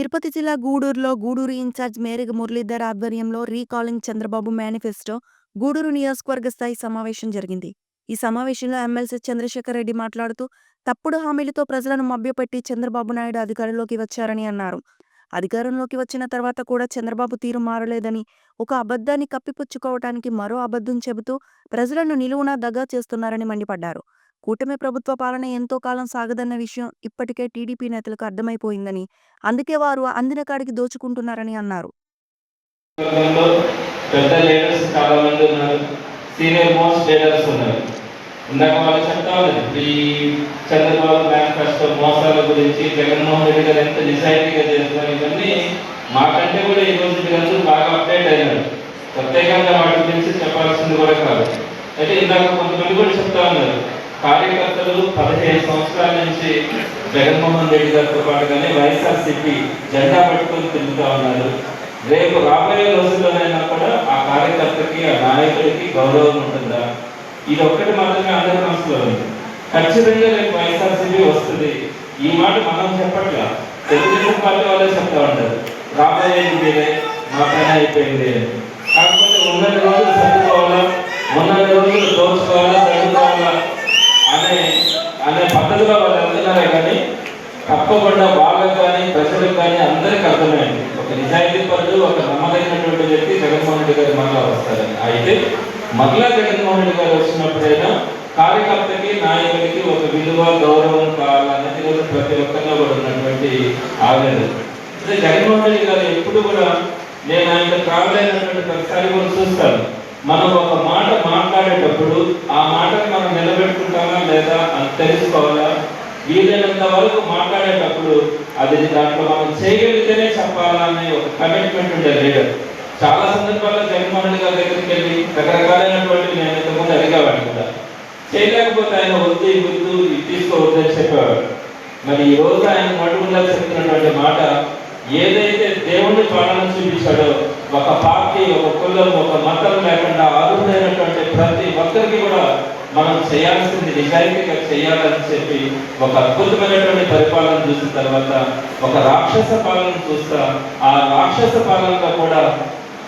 తిరుపతి జిల్లా గూడూరులో గూడూరు ఇన్ఛార్జ్ మేరెగ మురళీధర్ ఆధ్వర్యంలో రీకాలింగ్ చంద్రబాబు మేనిఫెస్టో గూడూరు నియోజకవర్గ స్థాయి సమావేశం జరిగింది. ఈ సమావేశంలో ఎమ్మెల్సీ చంద్రశేఖర్ రెడ్డి మాట్లాడుతూ తప్పుడు హామీలతో ప్రజలను మభ్యపెట్టి చంద్రబాబు నాయుడు అధికారంలోకి వచ్చారని అన్నారు. అధికారంలోకి వచ్చిన తర్వాత కూడా చంద్రబాబు తీరు మారలేదని, ఒక అబద్ధాన్ని కప్పిపుచ్చుకోవటానికి మరో అబద్ధం చెబుతూ ప్రజలను నిలువునా దగా చేస్తున్నారని మండిపడ్డారు. కూటమి ప్రభుత్వ పాలన ఎంతో కాలం సాగదన్న విషయం ఇప్పటికే టీడీపీ నేతలకు అర్థమైపోయిందని, అందుకే వారు అందిన కాడికి దోచుకుంటున్నారని అన్నారు. పెద్ద లీడర్స్ చాలా మంది ఉన్నారు, సీనియర్ మోస్ట్ లీడర్స్ ఉన్నారు. ఇందాక వాళ్ళు చెప్తా ఉన్నది ఈ చంద్రబాబు మేనిఫెస్టో మోసాల గురించి, జగన్మోహన్ రెడ్డి గారు ఎంత నిజాయితీగా చేస్తున్నారు, ఇవన్నీ మాకంటే కూడా ఈ రోజు మీరందరూ బాగా అప్డేట్ అయినారు. ప్రత్యేకంగా వాటి గురించి చెప్పాల్సింది కూడా కాదు. అయితే ఇందాక కొంతమంది కూడా చెప్తా ఉన్నారు, కార్యకర్తలు 15 సంవత్సరాల నుంచి జగన్మోహన్ రెడ్డి గారితో పాటుగానే వైఎస్ఆర్సీపీ జెండా పట్టుకొని తిరుగుతూ ఉన్నారు. రేపు రాబోయే రోజుల్లోనైనా కూడా ఆ కార్యకర్తకి, ఆ నాయకుడికి గౌరవం ఉంటుందా? ఇది ఒక్కటి మాత్రమే అందరి మనసులో ఉంది. ఖచ్చితంగా రేపు వైఎస్ఆర్సీపీ వస్తుంది. ఈ మాట మనం చెప్పట్లా, తెలుగుదేశం పార్టీ వాళ్ళే చెప్తా ఉంటారు, రాబోయేది మీరే, మా పైన అయిపోయింది అని. కాకపోతే ఉన్నన్ని రోజులు సర్దుకోవాలా, ఉన్నన్ని రోజులు దోచుకోవాలా, తగ్గుకోవాలా అనే పద్ధతిలో వాళ్ళు వెళ్తున్నారే కానీ తప్పకుండా వాళ్ళకు కానీ ప్రజలకు కానీ అందరికీ అర్థమైంది, ఒక నిజాయితీ పరుడు, ఒక నమ్మదగినటువంటి వ్యక్తి జగన్మోహన్ రెడ్డి గారు మరలా వస్తారని. అయితే మరలా జగన్మోహన్ రెడ్డి గారు వచ్చినప్పుడైనా కార్యకర్తకి, నాయకుడికి ఒక విలువ, గౌరవం కావాలన్నది ఈరోజు ప్రతి ఒక్కరిలో కూడా ఉన్నటువంటి ఆవేదన. అంటే జగన్మోహన్ రెడ్డి గారు ఎప్పుడు కూడా, నేను ఆయన ట్రావెల్ అయినటువంటి ప్రతిసారి కూడా చూస్తాను, మనం ఒక మాట మాట్లాడేటప్పుడు ఆ మాటను మనం నిలబెట్టుకుంటామా లేదా అని తెలుసుకోవాలా. వీలైనంత వరకు మాట్లాడేటప్పుడు అది దాంట్లో మనం చేయగలిగితేనే చెప్పాలా అనే ఒక కమిట్మెంట్ ఉండే లీడర్. చాలా సందర్భాల్లో జగన్మోహన్ రెడ్డి గారి దగ్గరికి వెళ్ళి రకరకాలైనటువంటి నేను ఇంతకుముందు అడిగేవాడిని కూడా, చేయలేకపోతే ఆయన వద్దు వద్దు తీసుకోవద్దు అని చెప్పేవాడు. మరి ఈ రోజు ఆయన మటుకుండా చెప్తున్నటువంటి మాట, ఏదైతే దేవుని పాలన చూపించాడో, ఒక పార్టీ, ఒక కులం, ఒక మతం లేకుండా అర్హులైనటువంటి ప్రతి ఒక్కరికి కూడా మనం చేయాల్సింది నిజాయితీగా చేయాలని చెప్పి ఒక అద్భుతమైనటువంటి పరిపాలన చూసిన తర్వాత ఒక రాక్షస పాలన చూస్తా, ఆ రాక్షస పాలనలో కూడా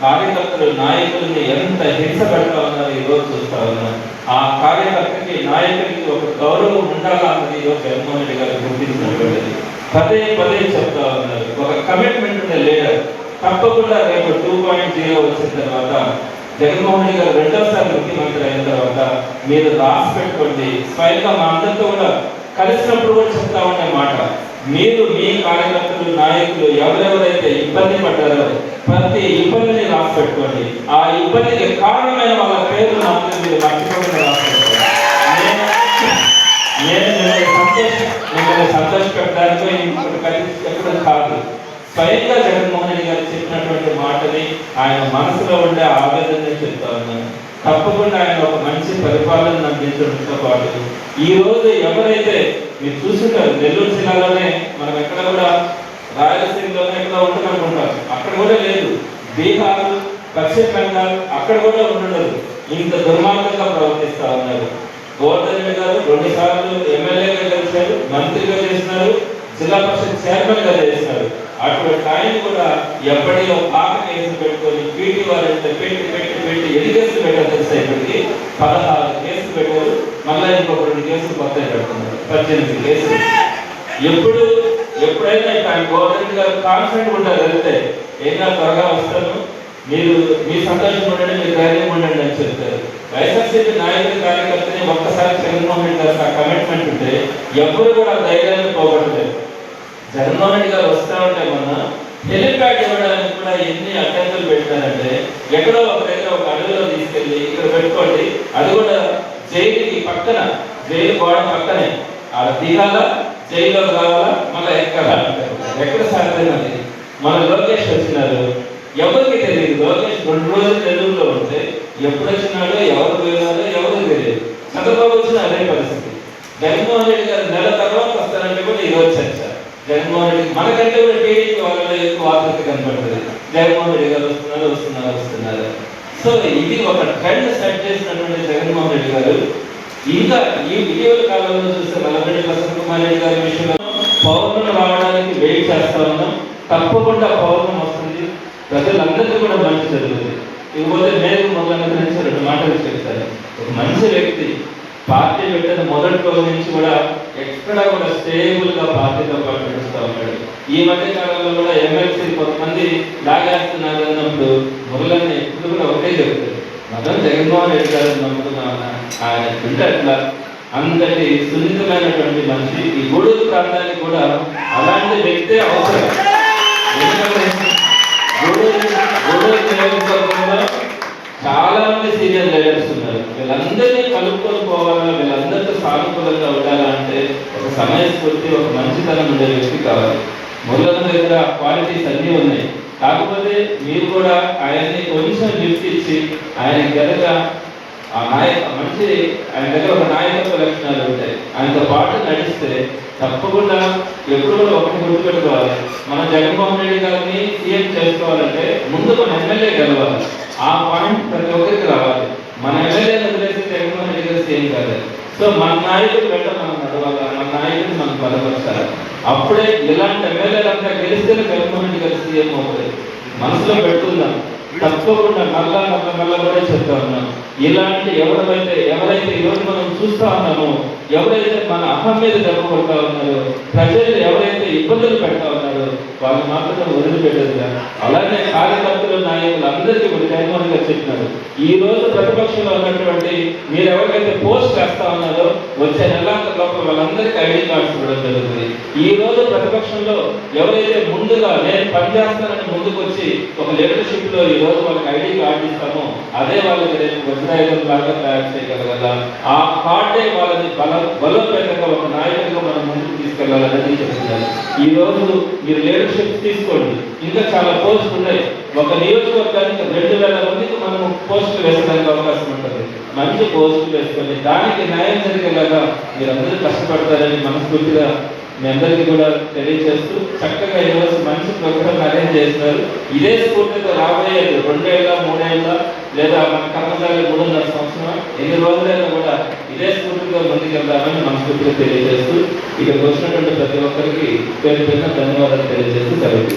కార్యకర్తలు, నాయకుల్ని ఎంత హింస పెడతా ఉన్నారు ఈరోజు చూస్తా ఉన్నారు. ఆ కార్యకర్తకి, నాయకుడికి ఒక గౌరవం ఉండాలా అన్నది ఈరోజు జగన్మోహన్ రెడ్డి గారు గుర్తించినటువంటిది. పదే పదే చెప్తా ఉన్నారు, ఒక కమిట్మెంట్ ఉండే లీడర్. తప్పకుండా రేపు 2.0 వచ్చిన తర్వాత జగన్మోహన్ రెడ్డి గారు రెండోసారి ముఖ్యమంత్రి అయిన తర్వాత మీరు రాసి పెట్టుకోండి. స్వయంగా మా అందరితో కూడా కలిసినప్పుడు కూడా చెప్తా ఉండే మాట, మీరు మీ కార్యకర్తలు, నాయకులు ఎవరెవరైతే ఇబ్బంది పడ్డారో ప్రతి ఇబ్బందిని రాసి పెట్టుకోండి. ఆ ఇబ్బందికి కారణమైన వాళ్ళ పేర్లు మాత్రం మీరు మర్చిపోకుండా రాసి పెట్టుకోండి. నేను మిమ్మల్ని సంతోషపెట్టడానికో ఎప్పుడు కాదు, స్వయంగా జగన్మోహన్ రెడ్డి గారు చెప్పినటువంటి మాటని, ఆయన మనసులో ఉండే ఆవేదనని చెప్తా ఉన్నాను. తప్పకుండా ఆయన ఒక మంచి పరిపాలన అందించడంతో పాటు ఈ రోజు ఎవరైతే మీరు చూస్తుంటారు, నెల్లూరు జిల్లాలోనే మనం ఎక్కడ కూడా, రాయలసీమలోనే ఎక్కడ ఉంటుందనుకుంటారు, అక్కడ కూడా లేదు. బీహార్, పశ్చిమ బెంగాల్ అక్కడ కూడా ఉండదు. ఇంత దుర్మార్గంగా ప్రవర్తిస్తా ఉన్నారు. గోవర్ధన్ రెడ్డి గారు 2 సార్లు ఎమ్మెల్యేగా గెలిచారు, మంత్రిగా చేసినారు, జిల్లా పరిషత్ చైర్మన్ గా చేసినారు. అటువంటి ఆయన కూడా ఎప్పటిలో పాత కేసులు పెట్టుకొని పీటీ వారంటే పెట్టి పెట్టి పెట్టి ఎన్ని కేసులు పెట్టారు తెలుసా? ఇప్పటికి 16 కేసులు పెట్టారు. మళ్ళీ ఇంకొక 2 కేసులు కొత్తగా పెడుతున్నారు, 18 కేసులు. ఎప్పుడైనా ఆయన గవర్నమెంట్ గారు కాన్ఫిడెంట్ ఉంటారు, వెళ్తే ఏదైనా త్వరగా వస్తాను, మీరు మీ సంతోషం ఉండండి, మీరు ధైర్యం ఉండండి అని చెప్తారు. వైఎస్ఆర్సీపీ నాయకుల కార్యకర్తని ఒక్కసారి జగన్మోహన్ రెడ్డి గారు ఆ కమిట్మెంట్ ఉంటే ఎవరు కూడా ధైర్యాన్ని పోగొట్టలేదు. జగన్మోహన్ రెడ్డి గారు వస్తా ఉంటే మొన్న హెలిప్యాడ్ ఇవ్వడానికి కూడా ఎన్ని అడ్డంకులు పెట్టారంటే, ఎక్కడో ఒక దగ్గర ఒక అడవిలో తీసుకెళ్ళి ఇక్కడ పెట్టుకోండి, అది కూడా జైలుకి పక్కన, జైలు గోడ పక్కనే, ఆడ దిగాలా, జైల్లోకి రావాలా, మళ్ళీ ఎక్కడ సాధ్యమైనది. మన లోకేష్ వచ్చినారు, ఎవరికి తెలియదు. లోకేష్ 2 రోజులు నెల్లూరులో ఉంటే ఎప్పుడు వచ్చినాడో, ఎవరు పోయినారో ఎవరు తెలియదు. చంద్రబాబు వచ్చిన అదే పరిస్థితి. జగన్మోహన్ రెడ్డి గారు నెల తర్వాత వస్తారంటే కూడా ఈరోజు చర్చ. జగన్మోహన్ రెడ్డి మనకంటే కూడా టీడీపీ వాళ్ళలో ఎక్కువ ఆసక్తి కనపడుతుంది, జగన్మోహన్ రెడ్డి గారు వస్తున్నారు. సో ఇది ఒక ట్రెండ్ సెట్ చేసినటువంటి జగన్మోహన్ రెడ్డి గారు. ఇంకా ఈ ఇటీవల కాలంలో చూస్తే 40 ప్రసన్న కుమార్ రెడ్డి గారి విషయంలో పౌరులు రావడానికి వెయిట్ చేస్తా ఉన్నాం. తప్పకుండా పౌర్ణం వస్తుంది, ప్రజలందరికీ కూడా మంచి జరుగుతుంది. ఇకపోతే మేరకు మొదలైన గురించి 2 మాటలు చెప్తారు. ఒక మంచి వ్యక్తి పార్టీ పెట్టిన మొదటి రోజు నుంచి కూడా ఎక్కడా కూడా స్టేబుల్ గా పార్టీతో పాటు నడుస్తూ ఉంటాడు. ఈ మధ్య కాలంలో కూడా ఎమ్మెల్సీ కొంతమంది లాగేస్తున్నారు అన్నప్పుడు మురళన్న ఎప్పుడు కూడా ఒకటే చెప్తారు, మనం జగన్మోహన్ రెడ్డి గారు నమ్ముతున్నామన్నా ఆయన ఉంటే అట్లా అంతటి సున్నితమైనటువంటి మనిషి. ఈ గూడూరు ప్రాంతానికి కూడా అలాంటి వ్యక్తే అవసరం. ఎందుకంటే గూడూరు నియోజకవర్గంలో చాలా మంది సీనియర్ లీడర్స్ ఉన్నారు. వీళ్ళందరినీ కలుపుకొని పోవాలా, వీళ్ళందరితో సానుకూలంగా ఉండాలా అంటే ఒక సమయస్ఫూర్తి, ఒక మంచితనం ఉండే వ్యక్తి కావాలి. మురళన్న దగ్గర క్వాలిటీస్ అన్నీ ఉన్నాయి. కాకపోతే మీరు కూడా ఆయన్ని కొంచెం లిఫ్ట్ ఇచ్చి ఆయన గనక ఆ మంచి ఆయన దగ్గర ఒక నాయకత్వ లక్షణాలు ఉంటాయి. ఆయనతో పాటు నడిస్తే తప్పకుండా ఎప్పుడు కూడా ఒకటి గుర్తుపెట్టుకోవాలి, మనం జగన్మోహన్ రెడ్డి గారిని సీఎం చేసుకోవాలంటే ముందు మన ఎమ్మెల్యే గెలవాలి. ఆ పాయింట్ ప్రతి ఒక్కరికి రావాలి. మన ఎమ్మెల్యేని వదిలేసి జగన్మోహన్ రెడ్డి గారు సీఎం కాదు. సో మన నాయకుడు వెంట మనం నడవాలి, మన నాయకుడిని మనం బలపరచాలి. అప్పుడే ఇలాంటి ఎమ్మెల్యేలంతా గెలిస్తేనే జగన్మోహన్ రెడ్డి గారు సీఎం అవుతుంది. మనసులో పెట్టుకుందాం. తప్పకుండా మళ్ళా కూడా చెప్తా ఉన్నాం, ఇలాంటి ఎవరైతే ఈరోజు మనం చూస్తా ఉన్నామో, ఎవరైతే మన అహం మీద దెబ్బ కొడతా ఉన్నారో, ప్రజలు ఎవరైతే ఇబ్బందులు పెడతా ఉన్నారో వాళ్ళు మాత్రం వదిలిపెట్టదుగా. అలాగే కార్యకర్తలు, నాయకులు అందరికీ కూడా జగన్మోహన్ గారు చెప్పినారు, ఈ రోజు ప్రతిపక్షంలో ఉన్నటువంటి మీరు ఎవరికైతే పోస్ట్ చేస్తా ఉన్నారో వచ్చే నెలాంతర లోపల వాళ్ళందరికీ ఐడి కార్డ్స్ ఇవ్వడం జరుగుతుంది. ఈ రోజు ప్రతిపక్షంలో ఎవరైతే ముందుగా నేను పనిచేస్తానని ముందుకు వచ్చి ఒక లీడర్షిప్ లో ఈ రోజు వాళ్ళకి ఐడి కార్డు ఇస్తామో అదే వాళ్ళకి రేపు వజ్రాయుధం లాగా తయారు చేయగలగాల. ఆ కార్డే వాళ్ళని బలోపేతంగా ఒక నాయకుడిగా మనం ముందుకు తీసుకెళ్లాలని చెప్తున్నారు. ఈ రోజు మీరు లీడర్షిప్ తీసుకోండి. ఇంకా చాలా పోస్టులు ఉన్నాయి. ఒక నియోజకవర్గానికి 2000 మందికి మనం పోస్టులు వేసడానికి అవకాశం ఉంటుంది. మంచి పోస్టులు వేసుకొని దానికి న్యాయం జరిగేలాగా మీరు అందరూ కష్టపడతారని మనస్ఫూర్తిగా మీ అందరికీ కూడా తెలియజేస్తూ చక్కగా ఈరోజు మంచి ప్రోగ్రాం అరేంజ్ చేస్తున్నారు. ఇదే స్ఫూర్తితో రాబోయే 2 ఏళ్ళ 3 ఏళ్ళ లేదా మన కర్మచారి 3.5 సంవత్సరం ఎన్ని రోజులైనా కూడా ఇదే స్ఫూర్తితో ముందుకెళ్దామని మనస్ఫూర్తిగా తెలియజేస్తూ ఇక్కడికి వచ్చినటువంటి ప్రతి ఒక్కరికి పేరు ధన్యవాదాలు తెలియజేస్తూ సెలవు.